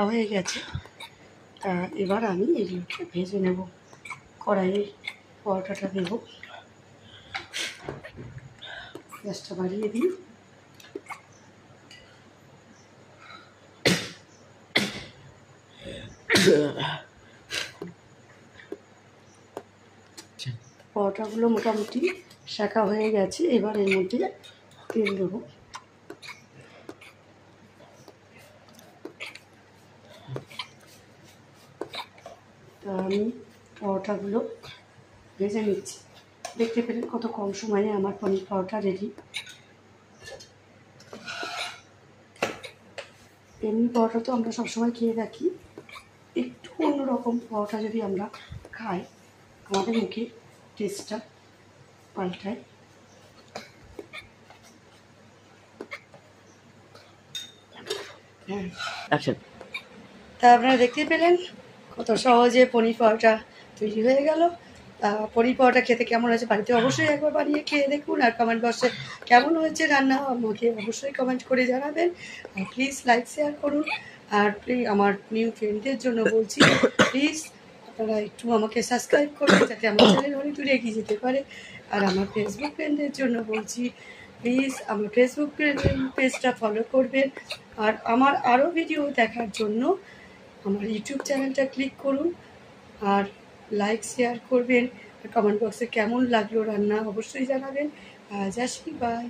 হয়ে গেছে। তা এবার আমি এগুলোকে ভেজে নেব। কড়াইয়ে পরোটাটা দেব, গ্যাসটা বাড়িয়ে দিই। পরোটাগুলো মোটামুটি শাঁকা হয়ে গেছে। এবার এর মধ্যে তেল দেবো। তা আমি পরোটাগুলো ভেজে নিচ্ছি। দেখতে পেলেন কত কম সময়ে আমার পনির পরোটা রেডি। এমনি পরোটা তো আমরা সবসময় খেয়ে থাকি, একটু অন্যরকম পরোটা যদি আমরা খাই আমাদের মুখে টেস্টটা পাল্টায়। হ্যাঁ, তা আপনারা দেখতে পেলেন কত সহজে পনির পরোটা তৈরি হয়ে গেল। পনির পরোটা খেতে কেমন হয়েছে বাড়িতে অবশ্যই একবার বানিয়ে খেয়ে দেখুন, আর কমেন্ট বক্সে কেমন হয়েছে রান্না আমাকে অবশ্যই কমেন্ট করে জানাবেন। আর প্লিজ লাইক শেয়ার করুন। আর আমার নিউ ফ্রেন্ডদের জন্য বলছি, প্লিজ আপনারা একটু আমাকে সাবস্ক্রাইব করবেন যাতে আমার চ্যানেল অনেক দূরে এগিয়ে যেতে পারে। আর আমার ফেসবুক ফ্রেন্ডদের জন্য বলছি, প্লিজ আমার ফেসবুক পেজটা ফলো করবেন। আর আমার আরও ভিডিও দেখার জন্য আমার ইউটিউব চ্যানেলটা ক্লিক করুন। আর লাইক শেয়ার করবেন। আর কমেন্ট বক্সে কেমন লাগলো রান্না অবশ্যই জানাবেন। আজ আসি, বাই।